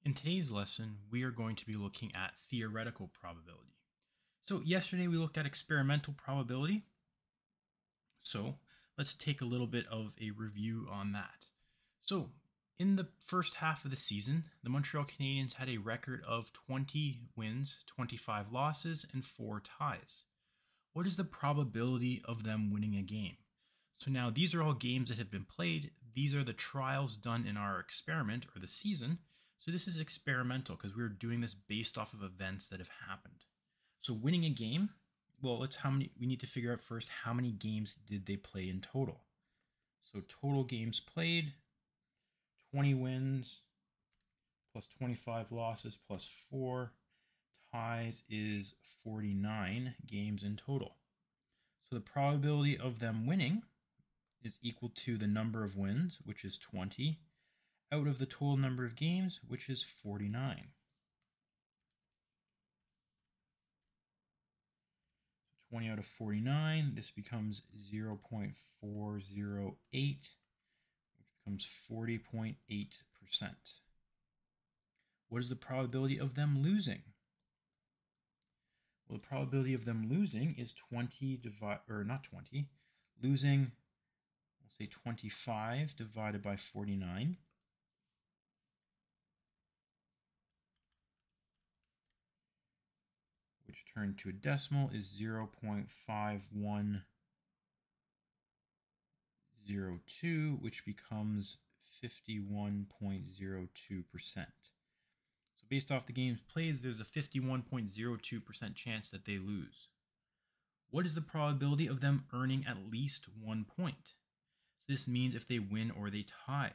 In today's lesson, we are going to be looking at theoretical probability. So yesterday we looked at experimental probability. So let's take a little bit of a review on that. So in the first half of the season, the Montreal Canadiens had a record of 20 wins, 25 losses, and 4 ties. What is the probability of them winning a game? So now these are all games that have been played. These are the trials done in our experiment or the season. So this is experimental because we're doing this based off of events that have happened. So winning a game, well, we need to figure out first how many games did they play in total. So total games played, 20 wins plus 25 losses plus 4 ties is 49 games in total. So the probability of them winning is equal to the number of wins, which is 20, out of the total number of games, which is 49. So 20 out of 49, this becomes 0.408, which becomes 40.8%. What is the probability of them losing? Well, the probability of them losing is losing, we'll say 25 divided by 49. Which turned to a decimal is 0.5102, which becomes 51.02%. So based off the games played, there's a 51.02% chance that they lose. What is the probability of them earning at least 1 point? So this means if they win or they tie.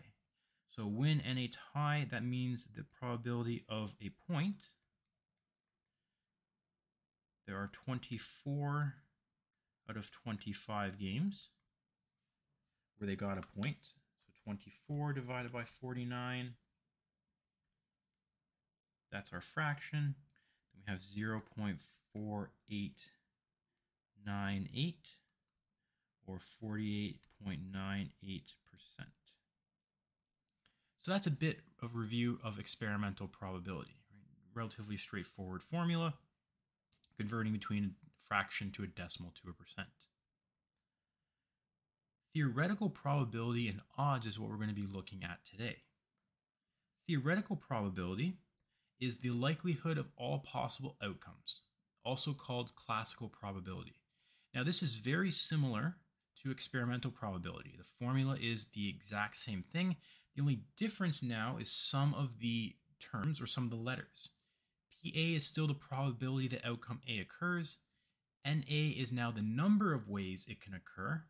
So win and a tie, that means the probability of a point. There are 24 out of 25 games where they got a point. So 24 divided by 49, that's our fraction. Then we have 0.4898 or 48.98%. So that's a bit of review of experimental probability. Relatively straightforward formula, converting between a fraction to a decimal to a percent. Theoretical probability and odds is what we're going to be looking at today. Theoretical probability is the likelihood of all possible outcomes, also called classical probability. Now, this is very similar to experimental probability. The formula is the exact same thing. The only difference now is some of the terms or some of the letters. PA is still the probability that outcome A occurs. NA is now the number of ways it can occur.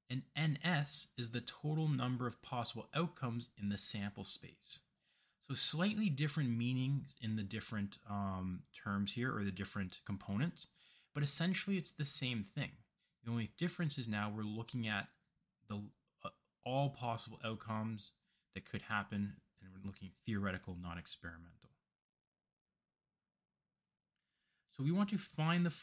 And NS is the total number of possible outcomes in the sample space. So slightly different meanings in the different terms here, or the different components, but essentially it's the same thing. The only difference is now we're looking at the all possible outcomes that could happen, and we're looking theoretical, not experimental. So we want to find the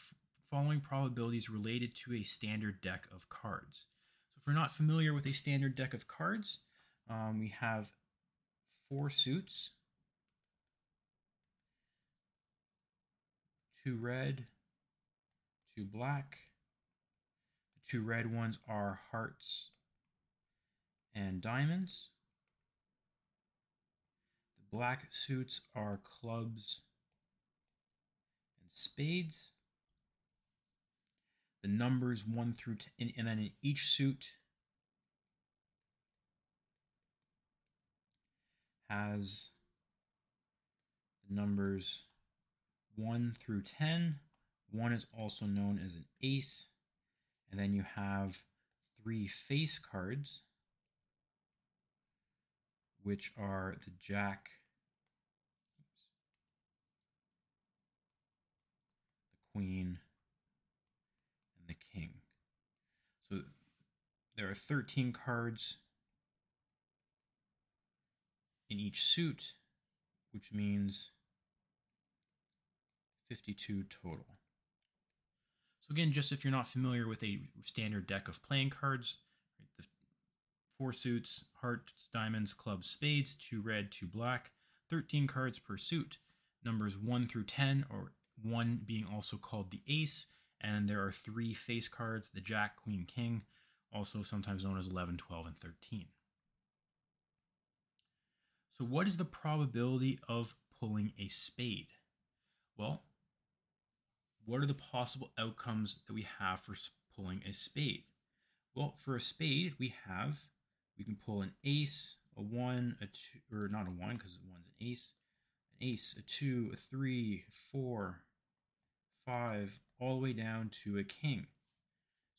following probabilities related to a standard deck of cards. So if we're not familiar with a standard deck of cards, we have 4 suits, 2 red, 2 black. The 2 red ones are hearts and diamonds. The black suits are clubs and spades. The numbers 1 through 10, and then in each suit has the numbers 1 through 10. 1 is also known as an ace. And then you have 3 face cards, which are the jack, the queen, and the king. So there are 13 cards in each suit, which means 52 total. So again, just if you're not familiar with a standard deck of playing cards, the 4 suits, hearts, diamonds, clubs, spades, 2 red, 2 black. 13 cards per suit. Numbers 1 through 10, or 1 being also called the ace, and there are 3 face cards, the jack, queen, king, also sometimes known as 11, 12, and 13. So what is the probability of pulling a spade? Well, what are the possible outcomes that we have for pulling a spade? Well, for a spade, we can pull an ace, a 1, a 2, or not a 1 because 1's an ace, a 2, a 3, 4, 5, all the way down to a king.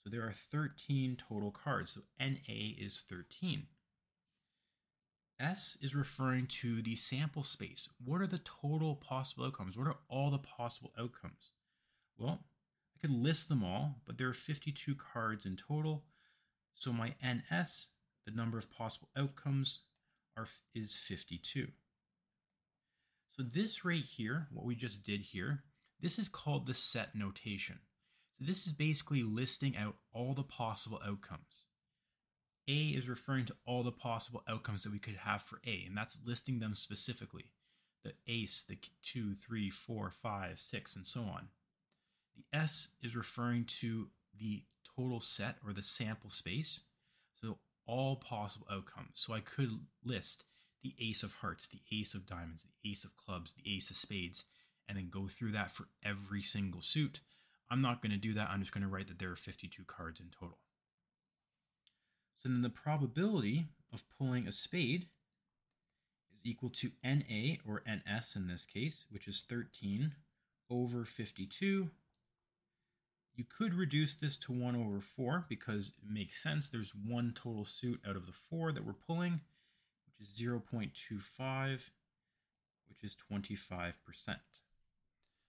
So there are 13 total cards. So NA is 13. S is referring to the sample space. What are the total possible outcomes? What are all the possible outcomes? Well, I could list them all, but there are 52 cards in total. So my NS, the number of possible outcomes, is 52. So this right here, what we just did here, this is called the set notation. So this is basically listing out all the possible outcomes. A is referring to all the possible outcomes that we could have for A, and that's listing them specifically. The ace, the 2, 3, 4, 5, 6, and so on. The S is referring to the total set or the sample space. So all possible outcomes. So I could list the ace of hearts, the ace of diamonds, the ace of clubs, the ace of spades, and then go through that for every single suit. I'm not going to do that. I'm just going to write that there are 52 cards in total. So then the probability of pulling a spade is equal to NA, or NS in this case, which is 13 over 52. You could reduce this to 1 over 4 because it makes sense. There's one total suit out of the 4 that we're pulling, which is 0.25, which is 25%.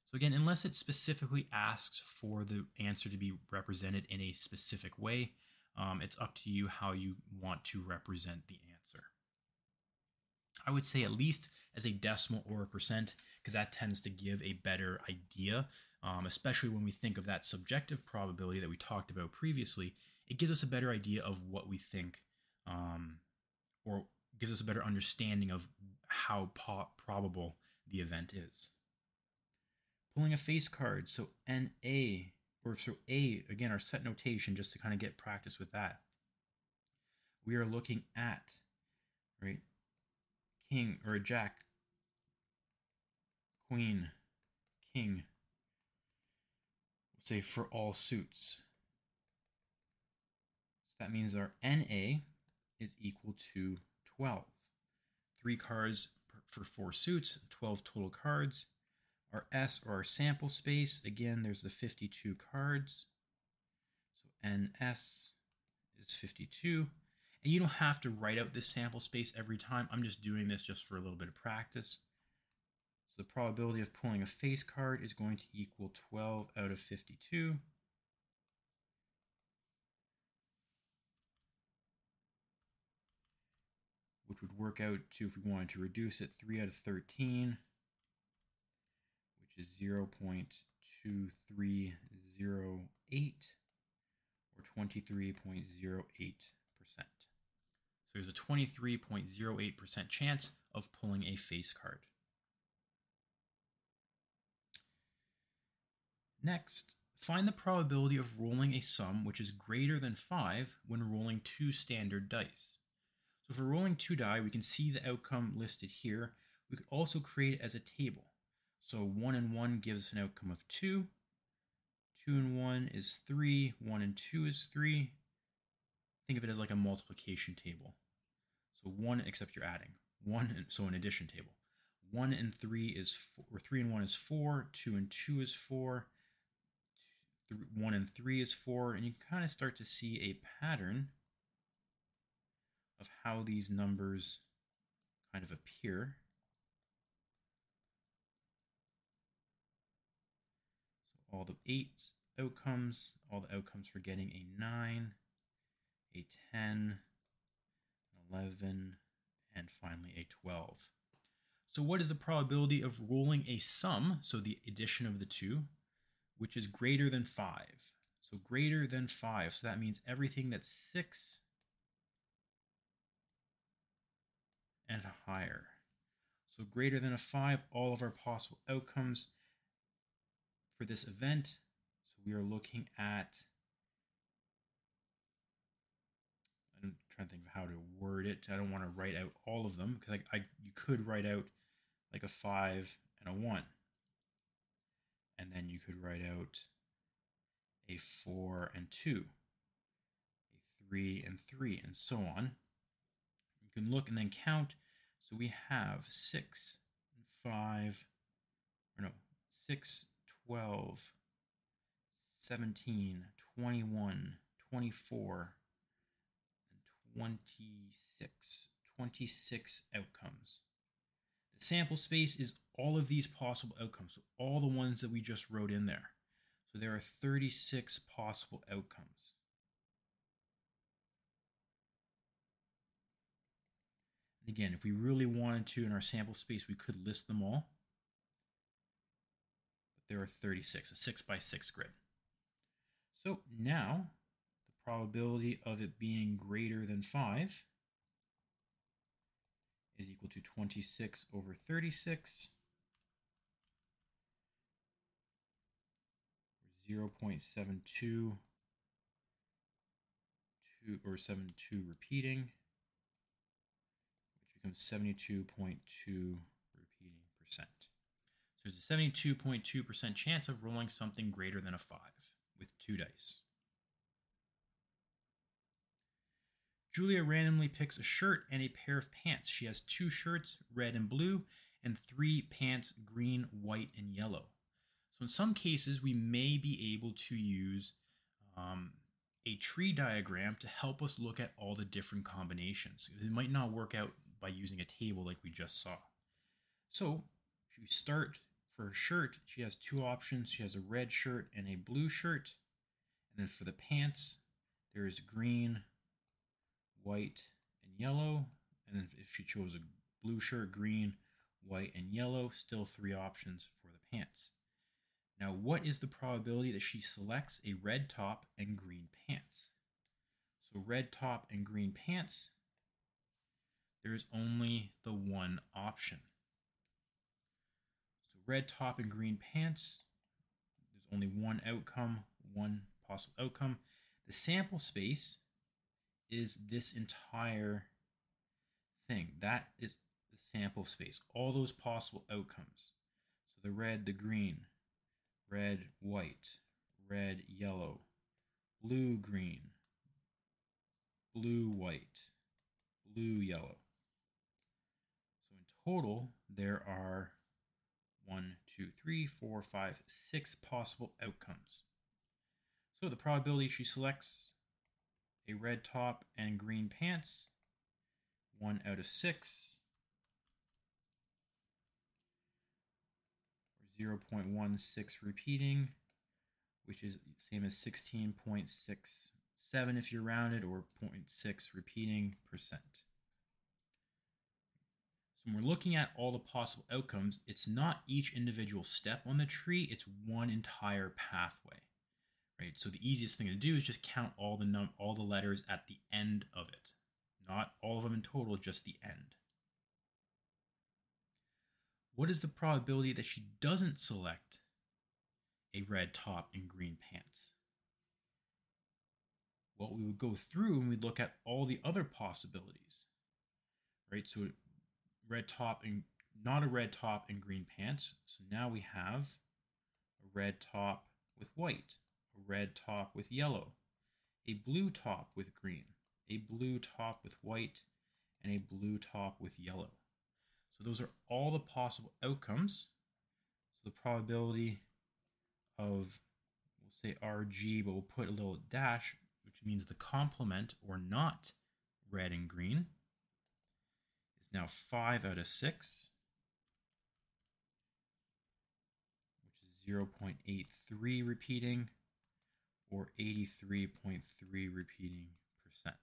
So again, unless it specifically asks for the answer to be represented in a specific way, it's up to you how you want to represent the answer. I would say at least as a decimal or a percent, because that tends to give a better idea, especially when we think of that subjective probability that we talked about previously. It gives us a better idea of what we think, or gives us a better understanding of how probable the event is. Pulling a face card, so NA, or so A, again, our set notation, just to kind of get practice with that. We are looking at, right, king, or a jack, queen, king, let's say for all suits. So that means our NA is equal to 12. 3 cards for 4 suits, 12 total cards. Our S, or our sample space, again, there's the 52 cards. So NS is 52. And you don't have to write out this sample space every time. I'm just doing this just for a little bit of practice. So the probability of pulling a face card is going to equal 12 out of 52. Which would work out to, if we wanted to reduce it, 3 out of 13. Which is 0.2308, or 23.08%. So there's a 23.08% chance of pulling a face card. Next, find the probability of rolling a sum which is greater than 5 when rolling 2 standard dice. So if we're rolling 2 die, we can see the outcome listed here. We could also create it as a table. So 1 and 1 gives us an outcome of 2. 2 and 1 is 3. 1 and 2 is 3. Think of it as like a multiplication table. So 1, except you're adding. 1, so an addition table. 1 and 3 is 4, or 3 and 1 is 4. 2 and 2 is 4. 1 and 3 is 4. And you can kind of start to see a pattern of how these numbers kind of appear. All the 8 outcomes, all the outcomes for getting a 9, a 10, an 11, and finally a 12. So what is the probability of rolling a sum, so the addition of the 2, which is greater than 5? So greater than 5, so that means everything that's 6 and higher. So greater than a 5, all of our possible outcomes for this event. So we are looking at, I'm trying to think of how to word it. I don't want to write out all of them because you could write out like a 5 and a 1. And then you could write out a 4 and 2, a 3 and 3, and so on. You can look and then count. So we have 6 and 5, or no, 6, 12, 17, 21, 24, and 26. 26 outcomes. The sample space is all of these possible outcomes, so all the ones that we just wrote in there. So there are 36 possible outcomes. And again, if we really wanted to in our sample space, we could list them all. But there are 36, a 6 by 6 grid. So now the probability of it being greater than 5 is equal to 26 over 36, 0.72 or 72 repeating, which becomes 72.2 repeating percent. So there's a 72.2% chance of rolling something greater than a 5 with 2 dice. Julia randomly picks a shirt and a pair of pants. She has 2 shirts, red and blue, and 3 pants, green, white, and yellow. So in some cases, we may be able to use a tree diagram to help us look at all the different combinations. It might not work out by using a table like we just saw. So we start for her shirt. She has 2 options. She has a red shirt and a blue shirt. And then for the pants, there is green, white, and yellow. And then if she chose a blue shirt, green, white, and yellow, still 3 options for the pants. Now, what is the probability that she selects a red top and green pants? So red top and green pants, there's only the one option. So red top and green pants, there's only one outcome, one possible outcome. The sample space is this entire thing. That is the sample space, all those possible outcomes. So the red, the green, red, white, red, yellow, blue, green, blue, white, blue, yellow. So in total, there are 1, 2, 3, 4, 5, 6 possible outcomes. So the probability she selects a red top and green pants, 1 out of 6, or 0.16 repeating, which is the same as 16.67 if you're rounded, or 0.6 repeating percent. So when we're looking at all the possible outcomes, it's not each individual step on the tree, it's one entire pathway. Right? So the easiest thing to do is just count all the letters at the end of it. Not all of them in total, just the end. What is the probability that she doesn't select a red top and green pants? Well, we would go through and we'd look at all the other possibilities. Right? So red top and not a red top and green pants. So now we have a red top with white, a red top with yellow, a blue top with green, a blue top with white, and a blue top with yellow. So those are all the possible outcomes. So the probability of, we'll say RG, but we'll put a little dash, which means the complement or not red and green, is now 5 out of 6, which is 0.83 repeating, or 83.3 repeating percent.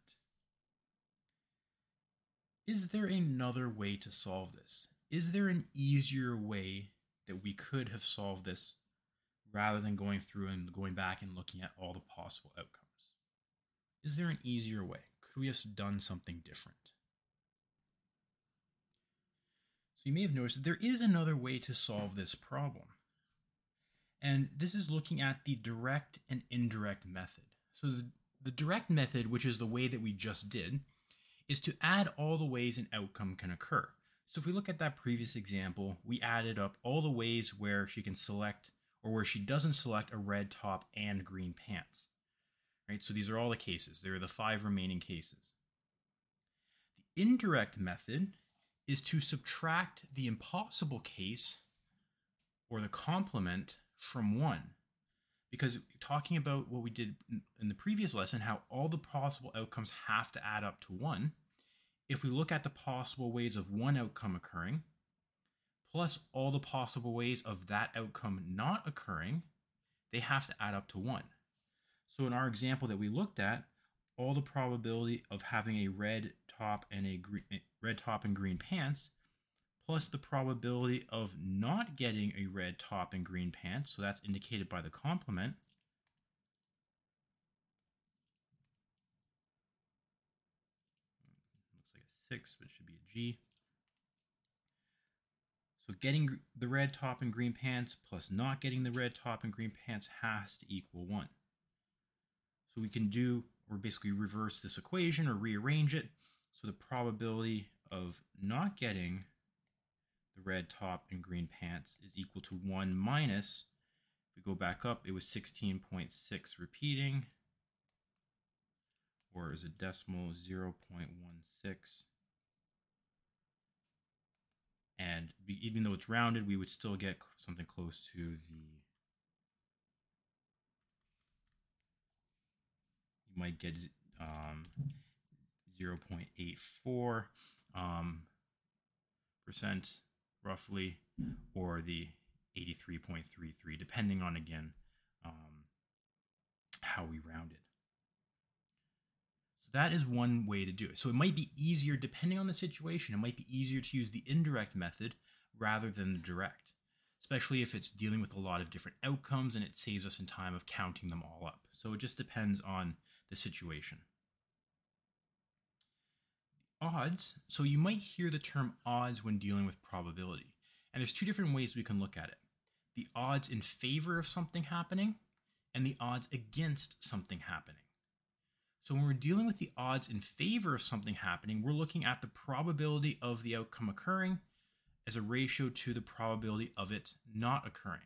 Is there another way to solve this? Is there an easier way that we could have solved this rather than going through and going back and looking at all the possible outcomes? Is there an easier way? Could we have done something different? So you may have noticed that there is another way to solve this problem. And this is looking at the direct and indirect method. So the direct method, which is the way that we just did, is to add all the ways an outcome can occur. So if we look at that previous example, we added up all the ways where she can select or where she doesn't select a red top and green pants. Right? So these are all the cases. There are the 5 remaining cases. The indirect method is to subtract the impossible case or the complement from 1. Because talking about what we did in the previous lesson, how all the possible outcomes have to add up to 1, if we look at the possible ways of one outcome occurring, plus all the possible ways of that outcome not occurring, they have to add up to 1. So in our example that we looked at, all the probability of having a red top and green pants, plus the probability of not getting a red top and green pants, so that's indicated by the complement, looks like a 6, but it should be a G. So getting the red top and green pants plus not getting the red top and green pants has to equal 1. So we can basically reverse this equation or rearrange it. So the probability of not getting the red top and green pants is equal to 1 minus, if we go back up, it was 16.6 repeating, or is a decimal 0.16. And even though it's rounded, we would still get something close to you might get 0.84 percent roughly, or the 83.33, depending on, again, how we round it. So that is one way to do it. So it might be easier, depending on the situation, it might be easier to use the indirect method rather than the direct, especially if it's dealing with a lot of different outcomes and it saves us in time of counting them all up. So it just depends on the situation. Odds. So you might hear the term odds when dealing with probability. And there's 2 different ways we can look at it. The odds in favor of something happening and the odds against something happening. So when we're dealing with the odds in favor of something happening, we're looking at the probability of the outcome occurring as a ratio to the probability of it not occurring.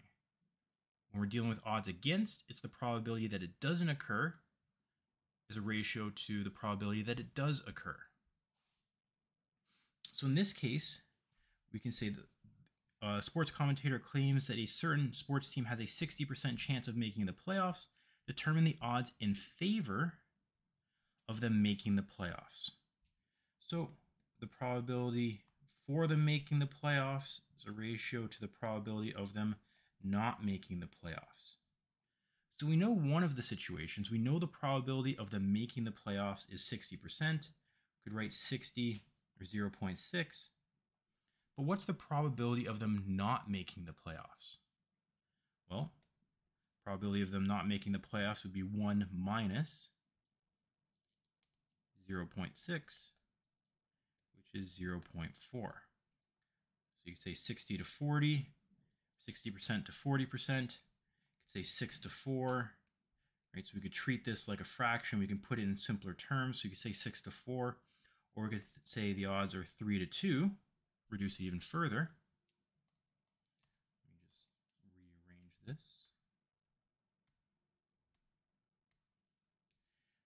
When we're dealing with odds against, it's the probability that it doesn't occur as a ratio to the probability that it does occur. So in this case, we can say that a sports commentator claims that a certain sports team has a 60% chance of making the playoffs. Determine the odds in favor of them making the playoffs. So the probability for them making the playoffs is a ratio to the probability of them not making the playoffs. So we know one of the situations. We know the probability of them making the playoffs is 60%. We could write 60 or 0.6. But what's the probability of them not making the playoffs? Well, probability of them not making the playoffs would be 1 minus 0.6, which is 0.4. So you could say 60 to 40, 60% to 40%. You could say 6 to 4. Right? So we could treat this like a fraction. We can put it in simpler terms. So you could say 6 to 4. Or we could say the odds are 3 to 2. Reduce it even further. Let me just rearrange this.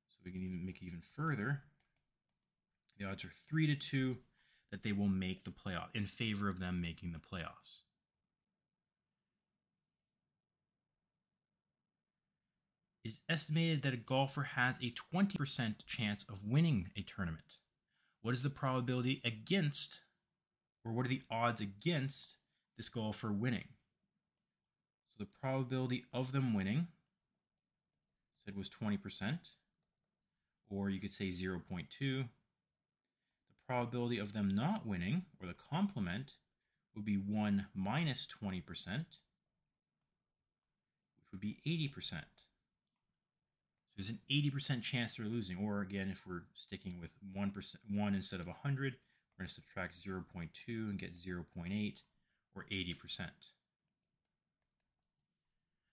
So we can even make it even further. The odds are 3 to 2 that they will make the playoff, in favor of them making the playoffs. It is estimated that a golfer has a 20% chance of winning a tournament. What is the probability against, or what are the odds against this golfer winning? So the probability of them winning, said, was 20%, or you could say 0.2. The probability of them not winning, or the complement, would be 1 minus 20%, which would be 80%. So there's an 80% chance they're losing, or again, if we're sticking with 1% 1 instead of 100, We're going to subtract 0.2 and get 0.8 or 80%.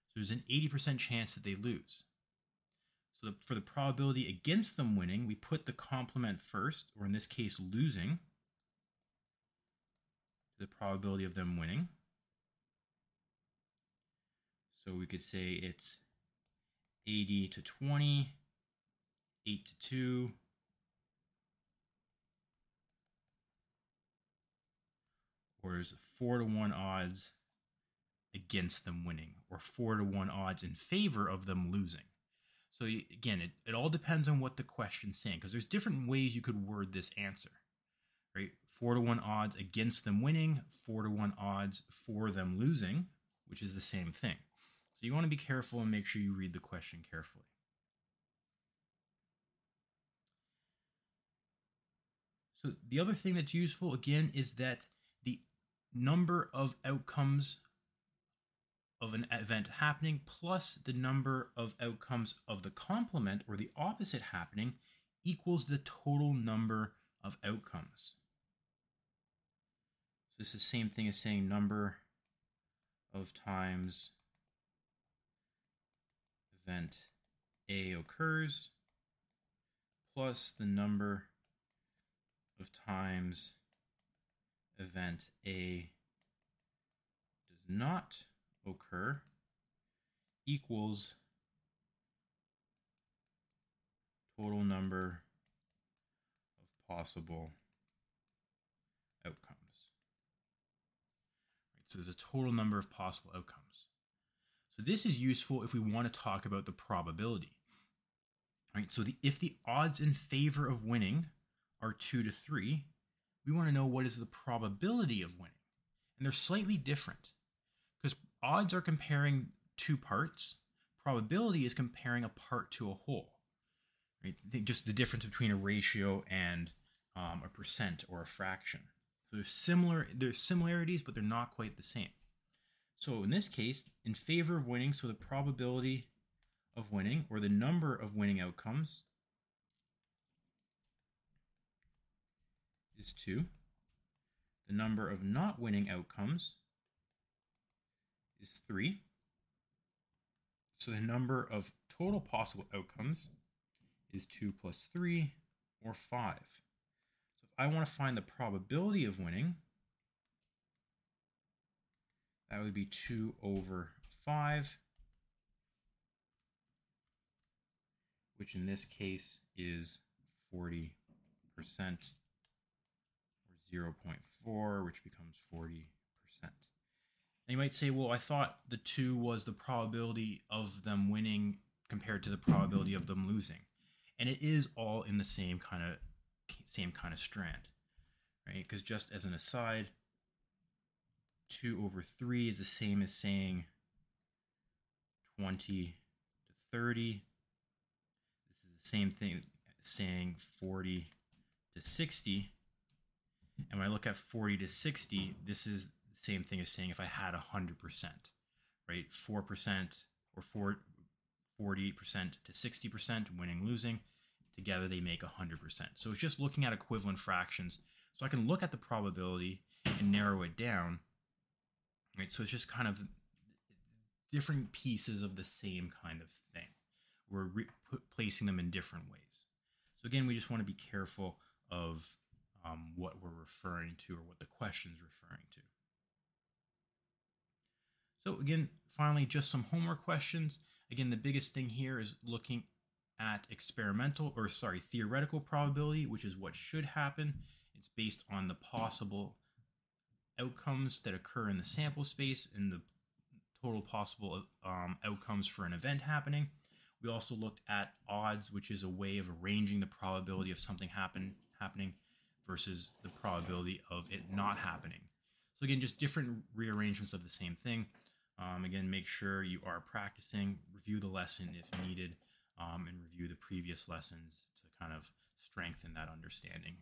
So there's an 80% chance that they lose. So for the probability against them winning, we put the complement first, or in this case, losing, the probability of them winning. So we could say it's 80 to 20, 8 to 2, or there's 4 to 1 odds against them winning, or 4 to 1 odds in favor of them losing. So again, it all depends on what the question's saying, because there's different ways you could word this answer, right? 4 to 1 odds against them winning, 4 to 1 odds for them losing, which is the same thing. So you want to be careful and make sure you read the question carefully. So the other thing that's useful, again, is that the number of outcomes of an event happening plus the number of outcomes of the complement or the opposite happening equals the total number of outcomes. So this is the same thing as saying number of times event A occurs plus the number of times event A does not occur equals total number of possible outcomes. Right, so there's a total number of possible outcomes. So this is useful if we want to talk about the probability. Right, so if the odds in favor of winning are 2 to 3, we want to know what is the probability of winning. And they're slightly different because odds are comparing two parts. Probability is comparing a part to a whole. Right? Just the difference between a ratio and a percent or a fraction. So there's similarities, but they're not quite the same. So in this case, in favor of winning, so the probability of winning or the number of winning outcomes is 2. The number of not winning outcomes is 3. So the number of total possible outcomes is 2 plus 3, or 5. So if I want to find the probability of winning, that would be 2 over 5, which in this case is 40%, or 0.4, which becomes 40%. And you might say, well, I thought the 2 was the probability of them winning compared to the probability of them losing. And it is all in the same kind of strand, right? Because just as an aside, 2 over 3 is the same as saying 20 to 30. This is the same thing as saying 40 to 60. And when I look at 40 to 60, this is the same thing as saying if I had 100%, right? 4% or 40% to 60%, winning, losing. Together they make 100%. So it's just looking at equivalent fractions. So I can look at the probability and narrow it down, right? So it's just kind of different pieces of the same kind of thing. We're placing them in different ways. So again, we just want to be careful of what we're referring to or what the question's referring to. So again, finally, just some homework questions. Again, the biggest thing here is looking at theoretical probability, which is what should happen. It's based on the possible outcomes that occur in the sample space and the total possible outcomes for an event happening. We also looked at odds, which is a way of arranging the probability of something happening versus the probability of it not happening. So again, just different rearrangements of the same thing. Again, make sure you are practicing, review the lesson if needed, and review the previous lessons to kind of strengthen that understanding.